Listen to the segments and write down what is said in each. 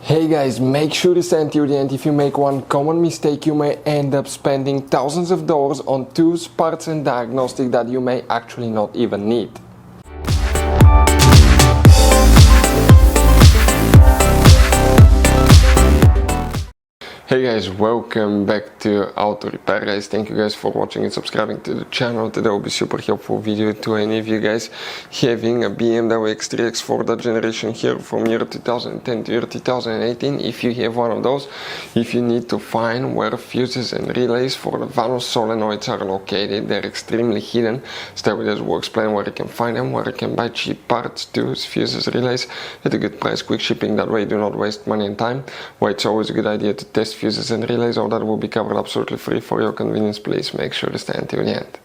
Hey guys, make sure to stay until the end. If you make one common mistake, you may end up spending thousands of dollars on tools, parts and diagnostics that you may actually not even need. Hey guys, welcome back to Auto Repair guys. Thank you guys for watching and subscribing to the channel. Today will be super helpful video to any of you guys having a BMW X3, X4, that generation here from year 2010 to year 2018. If you have one of those, if you need to find where fuses and relays for the Vanos Solenoids are located, they're extremely hidden. Stay with us, we'll explain where you can find them, where you can buy cheap parts, tools, fuses, relays at a good price, quick shipping, that way you do not waste money and time. Why it's always a good idea to test fuses and relays, all that will be covered absolutely free for your convenience. Please make sure to stay until the end.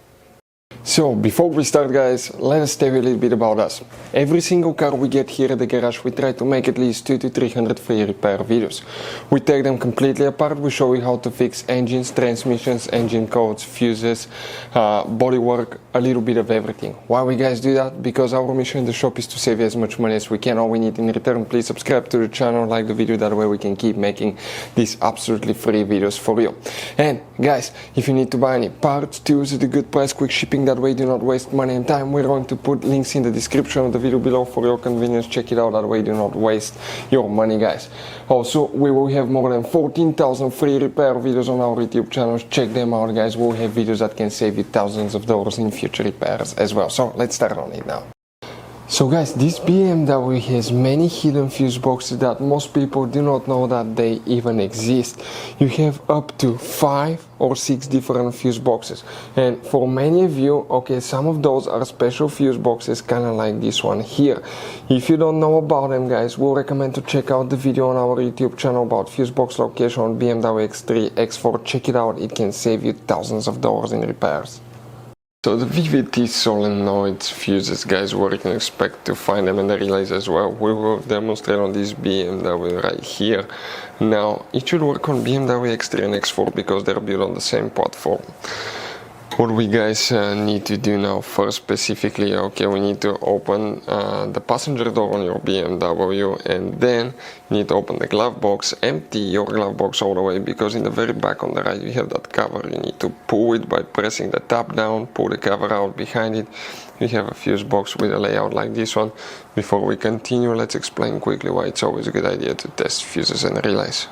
So before we start guys, let us tell you a little bit about us. Every single car we get here at the garage, we try to make at least 200 to 300 free repair videos. We take them completely apart, we show you how to fix engines, transmissions, engine codes, fuses, bodywork, a little bit of everything. Why we guys do that? Because our mission in the shop is to save you as much money as we can. All we need in return, please subscribe to the channel, like the video, that way we can keep making these absolutely free videos for you. And guys, if you need to buy any parts, tools at a good price, quick shipping, that way do not waste money and time, we're going to put links in the description of the video below for your convenience. Check it out, that way do not waste your money guys. Also, we will have more than 14,000 free repair videos on our YouTube channels. Check them out guys, we'll have videos that can save you thousands of dollars in future repairs as well. So let's start on it now. So guys, this BMW has many hidden fuse boxes that most people do not know that they even exist. You have up to 5 or 6 different fuse boxes, and for many of you, okay, some of those are special fuse boxes, kind of like this one here. If you don't know about them guys, we'll recommend to check out the video on our YouTube channel about fuse box location on BMW X3, X4. Check it out, it can save you thousands of dollars in repairs. So the VVT Solnoid Fuses guys, where you can expect to find them, and the relays as well, we will demonstrate on this BMW right here. Now it should work on BMW X3 and X4 because they're built on the same platform. What we guys need to do now first specifically, okay, we need to open the passenger door on your BMW, and then you need to open the glove box, empty your glove box all the way, because in the very back on the right you have that cover. You need to pull it by pressing the tab down, pull the cover out. Behind it you have a fuse box with a layout like this one. Before we continue, let's explain quickly why it's always a good idea to test fuses and relays.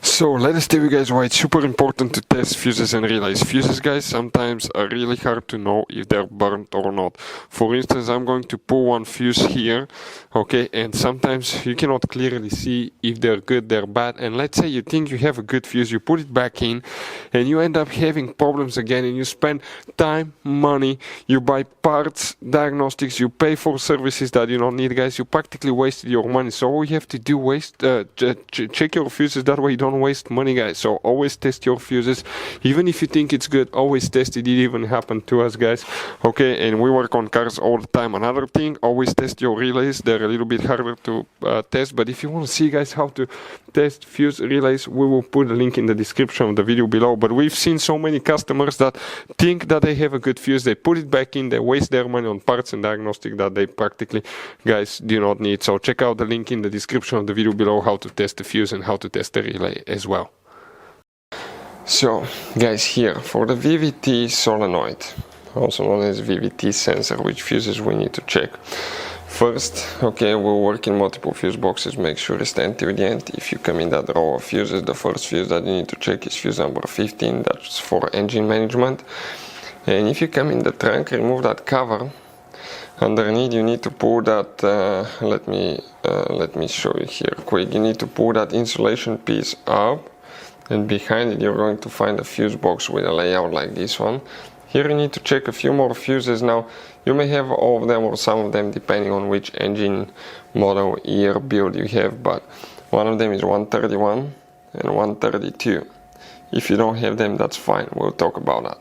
So let us tell you guys why it's super important to test fuses and relays. Fuses guys sometimes are really hard to know if they're burnt or not. For instance, I'm going to pull one fuse here, okay, and sometimes you cannot clearly see if they're good, they're bad. And let's say you think you have a good fuse, you put it back in and you end up having problems again, and you spend time, money, you buy parts, diagnostics, you pay for services that you don't need guys. You practically wasted your money. So all you have to do check your fuses, that way you don't waste money guys. So always test your fuses, even if you think it's good, always test it. It even happened to us guys, okay, and we work on cars all the time. Another thing, always test your relays. They're a little bit harder to test, but if you want to see guys how to test fuse relays, we will put a link in the description of the video below. But we've seen so many customers that think that they have a good fuse, they put it back in, they waste their money on parts and diagnostic that they practically guys do not need. So check out the link in the description of the video below how to test the fuse and how to test the relay as well. So guys, here for the VVT Solenoid, also known as VVT sensor, which fuses we need to check. First, okay, we'll work in multiple fuse boxes. Make sure to stay until the end. If you come in that row of fuses, the first fuse that you need to check is fuse number 15, that's for engine management. And if you come in the trunk, remove that cover. Underneath you need to pull that, let me show you here quick. You need to pull that insulation piece up, and behind it you're going to find a fuse box with a layout like this one. Here you need to check a few more fuses. Now you may have all of them or some of them depending on which engine model, year, build you have, but one of them is 131 and 132. If you don't have them, that's fine, we'll talk about that.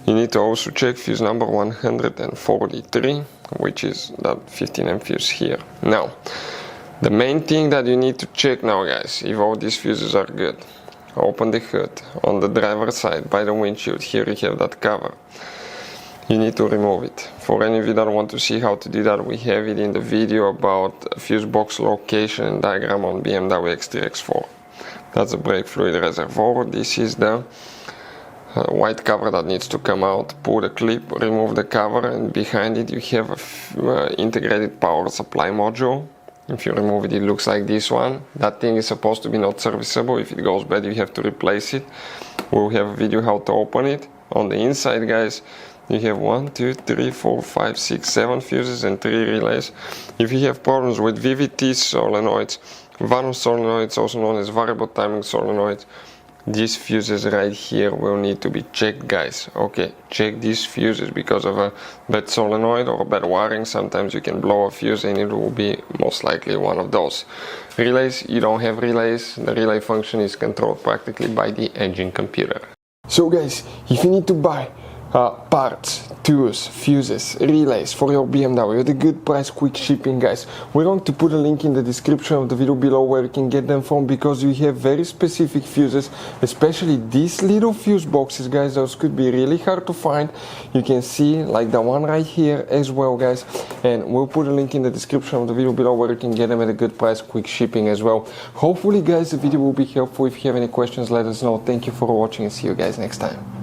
You need to also check fuse number 143, which is that 15M fuse here. Now the main thing that you need to check now guys, if all these fuses are good, open the hood. On the driver's side by the windshield, here you have that cover. you need to remove it. For any of you that want to see how to do that, we have it in the video about fuse box location and diagram on BMW X3, X4. That's the brake fluid reservoir. This is the white cover that needs to come out. Pull the clip, remove the cover, and behind it you have a integrated power supply module. If you remove it, it looks like this one. That thing is supposed to be not serviceable. If it goes bad, you have to replace it. We'll have a video how to open it. On the inside, guys, you have 1, 2, 3, 4, 5, 6, 7 fuses and 3 relays. If you have problems with VVT solenoids, Vanos solenoids, also known as variable timing solenoids, these fuses right here will need to be checked, guys. Okay, check these fuses because of a bad solenoid or bad wiring. Sometimes you can blow a fuse and it will be most likely one of those. Relays, you don't have relays. The relay function is controlled practically by the engine computer. So guys, if you need to buy parts, tools, fuses, relays for your BMW at a good price, quick shipping, guys, we're going to put a link in the description of the video below where you can get them from, because we have very specific fuses, especially these little fuse boxes, guys. Those could be really hard to find. You can see like the one right here as well, guys, and we'll put a link in the description of the video below where you can get them at a good price, quick shipping as well. Hopefully, guys, the video will be helpful. If you have any questions, let us know. Thank you for watching and see you guys next time.